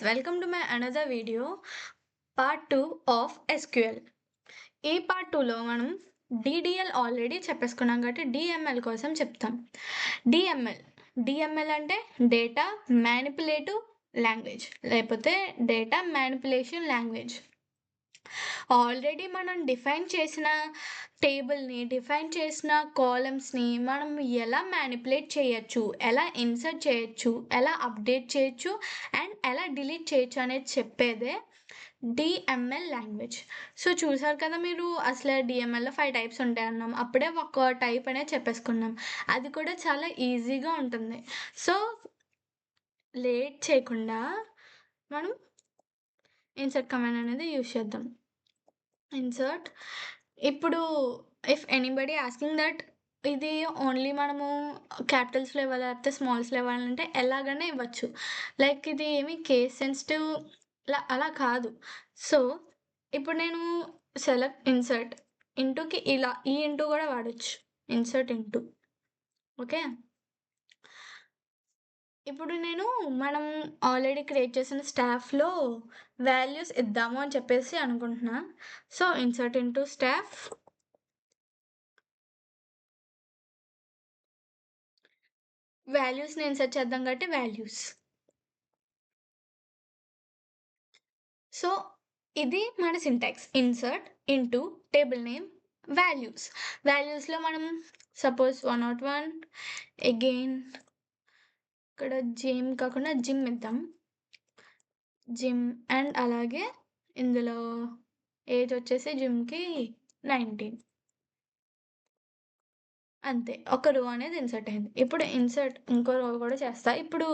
welcome to my another video, part 2 of SQL. ఈ part 2లో మనం DDL ఆల్రెడీ చెప్పేసుకున్నాం కాబట్టి DML కోసం చెప్తాం. DML అంటే డేటా మ్యానిపులేటివ్ లాంగ్వేజ్ లేకపోతే డేటా మ్యానిపులేషన్ లాంగ్వేజ్. ఆల్రెడీ మనం డిఫైన్ చేసిన టేబుల్ని డిఫైన్ చేసిన కాలమ్స్ని మనం ఎలా మ్యానిపులేట్ చేయొచ్చు, ఎలా ఇన్సర్ట్ చేయొచ్చు, ఎలా అప్డేట్ చేయొచ్చు అండ్ ఎలా డిలీట్ చేయొచ్చు అనేది చెప్పేదే DML లాంగ్వేజ్. సో చూసారు కదా మీరు, అసలు DMLలో 5 టైప్స్ ఉంటాయి అన్నాం. అప్పుడే ఒక టైప్ అనేది చెప్పేసుకున్నాం. అది కూడా చాలా ఈజీగా ఉంటుంది. సో లేట్ చేయకుండా మనం ఇన్సర్ట్ కమాండ్ అనేది యూజ్ చేద్దాం. ఇన్సర్ట్. ఇప్పుడు ఇఫ్ ఎనీబడి ఆస్కింగ్ దట్ ఇది ఓన్లీ మనము క్యాపిటల్స్లో ఇవ్వాలి లేకపోతే స్మాల్స్లో ఇవ్వాలంటే ఎలాగనే ఇవ్వచ్చు. లైక్ ఇది ఏమి కేస్ సెన్సిటివ్ అలా కాదు. సో ఇప్పుడు నేను సెలెక్ట్ ఇన్సర్ట్ ఇంటూకి ఇలా ఈ ఇంటూ కూడా వాడచ్చు. Insert into. ఓకే, ఇప్పుడు నేను మనం ఆల్రెడీ క్రియేట్ చేసిన స్టాఫ్లో వాల్యూస్ ఇద్దాము అని చెప్పేసి అనుకుంటున్నా. So insert into staff. వాల్యూస్ని ఇన్సర్ట్ చేద్దాం కాబట్టి వాల్యూస్. సో ఇది మన syntax. Insert into table name values. వాల్యూస్లో మనం సపోజ్ 101 అగైన్ ఇక్కడ జిమ్ కాకుండా జిమ్ ఇద్దాం. జిమ్ అండ్ అలాగే ఇందులో ఏజ్ వచ్చేసి జిమ్కి 19. అంతే, ఒక రో అనేది ఇన్సర్ట్ అయింది. ఇప్పుడు ఇన్సర్ట్ ఇంకో రో కూడా చేస్తా. ఇప్పుడు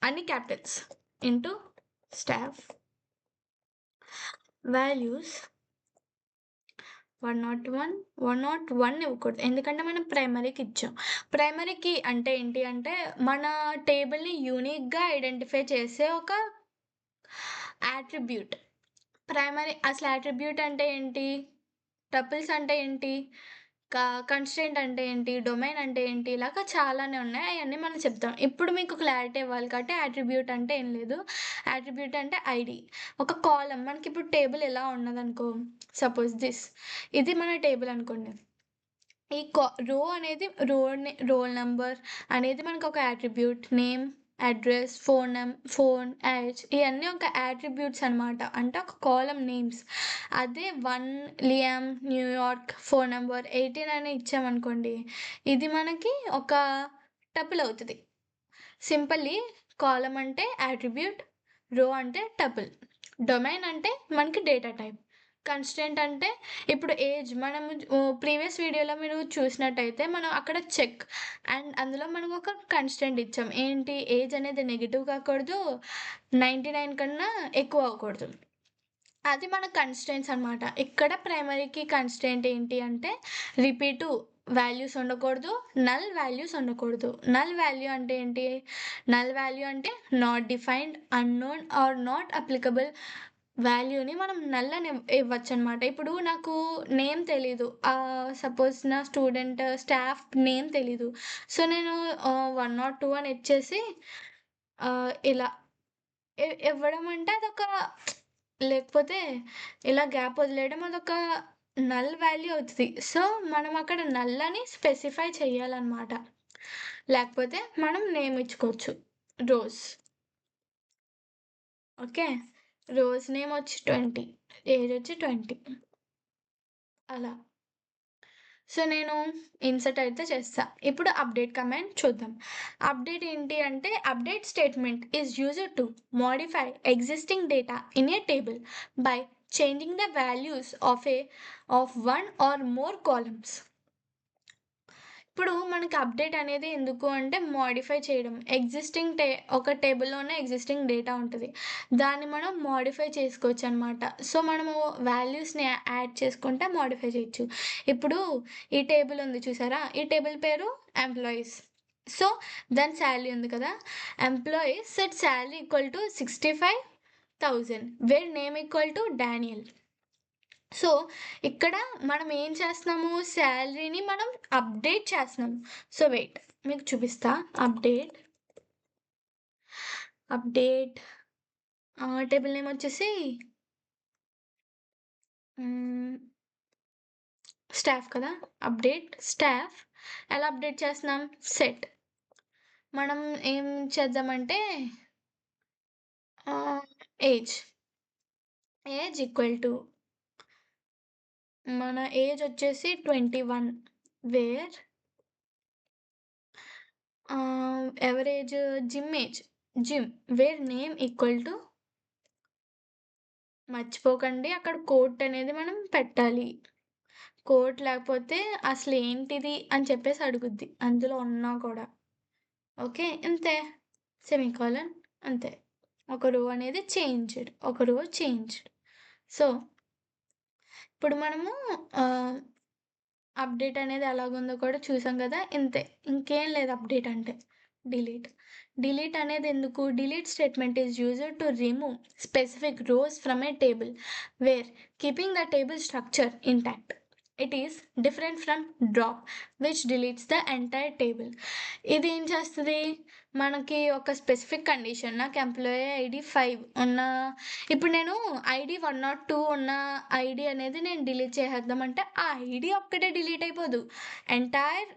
అన్ని క్యాపిటల్స్ ఇంటూ స్టాఫ్ వాల్యూస్ 101 ఇవ్వకూడదు, ఎందుకంటే మనం ప్రైమరీకి ఇచ్చాం. ప్రైమరీకి అంటే ఏంటి అంటే మన టేబుల్ని యూనిక్గా ఐడెంటిఫై చేసే ఒక యాట్రిబ్యూట్. ప్రైమరీ అసలు యాట్రిబ్యూట్ అంటే ఏంటి, టపుల్స్ అంటే ఏంటి, కన్స్ట్రెయింట్ అంటే ఏంటి, డొమైన్ అంటే ఏంటి, ఇలాగా చాలానే ఉన్నాయి. అవన్నీ మనం చెప్తాం. ఇప్పుడు మీకు క్లారిటీ ఇవ్వాలి కాబట్టి యాట్రిబ్యూట్ అంటే ఏం లేదు. యాట్రిబ్యూట్ అంటే ఐడి, ఒక కాలం. మనకి ఇప్పుడు టేబుల్ ఎలా ఉన్నదనుకో, సపోజ్ ఇది మన టేబుల్ అనుకోండి. ఈ రో అనేది రోల్ నెంబర్ అనేది మనకు ఒక attribute. Name, address, phone age, ఇవన్నీ ఒక యాట్రిబ్యూట్స్ అనమాట. అంటే ఒక కాలం నేమ్స్. అదే 1 లియామ్ న్యూయార్క్ ఫోన్ నెంబర్ 18 అని ఇచ్చామనుకోండి, ఇది మనకి ఒక టపుల్ అవుతుంది. సింపుల్లీ కాలం అంటే యాట్రిబ్యూట్, రో అంటే టపుల్, డొమైన్ అంటే మనకి డేటా టైప్, కన్స్టెంట్ అంటే ఇప్పుడు ఏజ్. మనము ప్రీవియస్ వీడియోలో మీరు చూసినట్టయితే మనం అక్కడ చెక్ అండ్ అందులో మనం ఒక కన్స్టెంట్ ఇచ్చాం. ఏంటి, ఏజ్ అనేది నెగిటివ్ కాకూడదు, 99 కన్నా ఎక్కువ అవ్వకూడదు. అది మన కన్స్టెంట్స్ అనమాట. ఇక్కడ ప్రైమరీకి కన్స్టెంట్ ఏంటి అంటే రిపీటు వాల్యూస్ ఉండకూడదు, నల్ వాల్యూస్ ఉండకూడదు. నల్ వాల్యూ అంటే ఏంటి, నల్ వాల్యూ అంటే not defined, unknown or not applicable వాల్యూని మనం నల్ అని ఇవ్వచ్చు అనమాట. ఇప్పుడు నాకు నేమ్ తెలీదు, సపోజ్ నా స్టాఫ్ నేమ్ తెలీదు. సో నేను 102 అని ఇచ్చేసి ఇలా ఇవ్వడం అంటే అదొక, లేకపోతే ఇలా గ్యాప్ వదిలేయడం, అదొక నల్ వాల్యూ అవుతుంది. సో మనం అక్కడ నల్ అని స్పెసిఫై చేయాలన్నమాట. లేకపోతే మనం నేమ్ ఇచ్చుకోవచ్చు, రోజ్. ఓకే, రోజ్ నేమ్ వచ్చి 20, ఏజ్ వచ్చి 20 అలా. సో నేను ఇన్సర్ట్ అయితే చేస్తా. ఇప్పుడు అప్డేట్ కమాండ్ చూద్దాం. అప్డేట్ ఏంటి అంటే update statement is used to modify existing data in a table by changing the values of 1 or more columns. ఇప్పుడు మనకి అప్డేట్ అనేది ఎందుకు అంటే మోడిఫై చేయడం. ఎగ్జిస్టింగ్ ఒక టేబుల్లోనే ఎగ్జిస్టింగ్ డేటా ఉంటుంది, దాన్ని మనం మోడిఫై చేసుకోవచ్చు అనమాట. సో మనము వాల్యూస్ని యాడ్ చేసుకుంటే మోడిఫై చేయొచ్చు. ఇప్పుడు ఈ టేబుల్ ఉంది చూసారా, ఈ టేబుల్ పేరు ఎంప్లాయీస్. సో దాని శాలరీ ఉంది కదా, employees set salary equal to 65,000 where name equal to Daniel. So ఇక్కడ మనం ఏం చేస్తున్నాము, శాలరీని మనం అప్డేట్ చేస్తున్నాము. సో వెయిట్ మీకు చూపిస్తా. అప్డేట్ టేబుల్ నేమ్ వచ్చేసి స్టాఫ్ కదా! Update staff. ఎలా అప్డేట్ చేస్తున్నాం? సెట్. మనం ఏం చేద్దామంటే ఏజ్. ఏజ్ ఈక్వల్ టు మన ఏజ్ వచ్చేసి 21 where average Jim where name equal to మర్చిపోకండి అక్కడ కోట్ అనేది మనం పెట్టాలి. కోట్ లేకపోతే అసలేంటిది అని చెప్పేసి అడుగుద్ది. అందులో ఉన్నా కూడా. ఓకే. ఇంతే. సెమీకోలన్ అంతే. ఒక రో అనేది చేంజ్డ్. ఒక రో చేంజ్డ్. సో, ఇప్పుడు మనము అప్డేట్ అనేది ఎలాగుందో కూడా చూసాం కదా! ఇంతే. ఇంకేం లేదు అప్డేట్ అంటే. డిలీట్. డిలీట్ అనేది ఎందుకు? Delete statement is used to remove specific rows from A table wear keeping the table structure intact. It is different from drop which deletes the entire table. ఇది ఏం చేస్తది? మనకి ఒక స్పెసిఫిక్ కండిషన్ నాకు employee ID 5 ఉన్న ఇప్పుడు నేను ID 102 ఉన్న ఐడి అనేది నేను డిలీట్ చేసేద్దామంటే ఆ ఐడి ఒక్కటే డిలీట్ అయిపోదు. ఎంటైర్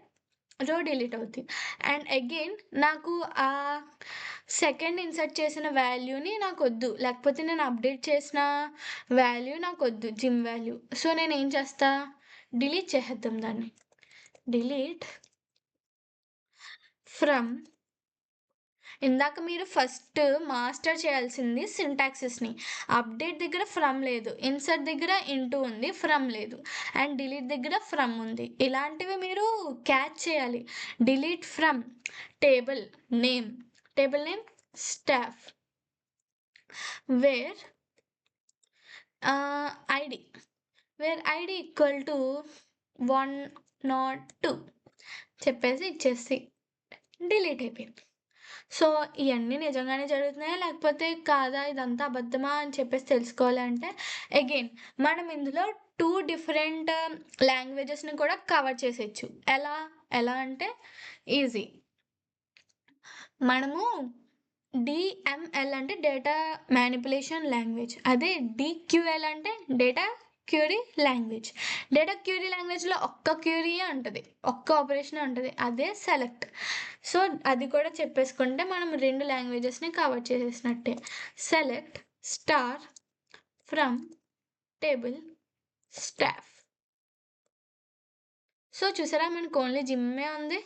రో డిలీట్ అవుద్ది. అండ్ అగైన్ నాకు ఆ సెకండ్ ఇన్సర్ట్ చేసిన వాల్యూని నాకొద్దు. లేకపోతే నేను అప్డేట్ చేసిన వాల్యూ నాకొద్దు జిమ్ వాల్యూ. సో, నేనేం చేస్తా? డిలీట్ చేసేద్దాం దాన్ని. డిలీట్ ఫ్రమ్ ఇందాక మీరు ఫస్ట్ మాస్టర్ చేయాల్సింది సింటాక్సెస్‌ని. అప్డేట్ దగ్గర ఫ్రమ్ లేదు. ఇన్సర్ట్ దగ్గర ఇంటూ ఉంది. ఫ్రమ్ లేదు. అండ్ డిలీట్ దగ్గర ఫ్రమ్ ఉంది. ఇలాంటివి మీరు క్యాచ్ చేయాలి. Delete from table name. Table name staff. Wear ID. Wear ID equal to 102 చెప్పేసి ఇచ్చేసి డిలీట్ అయిపోయింది. సో, ఇయన్నీ నిజంగానే జరుగుతున్నాయా? లేకపోతే కాదా? ఇదంతా అబద్ధమా? అని చెప్పేసి తెలుసుకోవాలంటే అగైన్ మనం ఇందులో 2 డిఫరెంట్ లాంగ్వేజెస్‌ని కూడా కవర్ చేసేయొచ్చు. ఎలా అంటే ఈజీ. మనము డీఎంఎల్ అంటే డేటా మానిప్యులేషన్ లాంగ్వేజ్. అదే డీక్యూఎల్ అంటే data Curie language. Data Curie లాంగ్వేజ్‌లో ఒక్క క్యూరీయే ఉంటది. ఒక్క ఆపరేషనే ఉంటది. అదే సెలెక్ట్. సో, అది కూడా చెప్పేసుకుంటే మనం 2 లాంగ్వేజెస్‌ని కవర్ చేసేసినట్టే. Select star from table staff. So, చూసారా మనకు ఓన్లీ జిమ్మే ఉంది.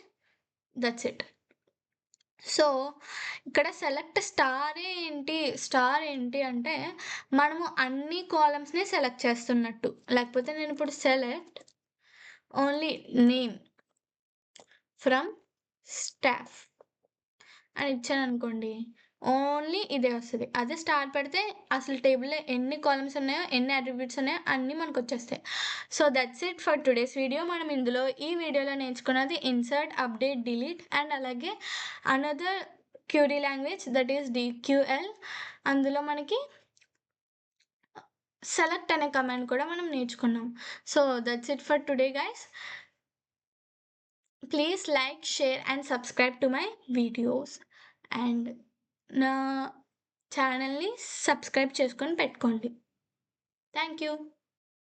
That's it. సో, ఇక్కడ సెలెక్ట్ స్టార్ ఏంటి అంటే మనము అన్ని కాలమ్స్‌ని సెలెక్ట్ చేస్తున్నట్టు. లేకపోతే నేనిప్పుడు select only name from staff అని ఇచ్చాననుకోండి. ఓన్లీ ఇదే వస్తది. అదే స్టార్ పెడితే అసలు టేబుల్‌లో ఎన్ని కాలమ్స్ ఉన్నాయో, ఎన్ని అట్రిబ్యూట్స్ ఉన్నాయో అన్నీ మనకొచ్చేస్తాయి. So, that's it for today's video. మనం ఇందులో ఈ వీడియోలో నేర్చుకున్నది ఇన్సర్ట్, అప్డేట్, డిలీట్ అండ్ అలాగే another query language that is DQL. అందులో మనకి సెలెక్ట్ అనే కమాండ్ కూడా మనం నేర్చుకున్నాం. So, that's it for today guys. Please like, share and subscribe to my videos. And నా ఛానల్‌ని సబ్స్క్రైబ్ చేసుకొని పెట్టుకోండి. Thank you.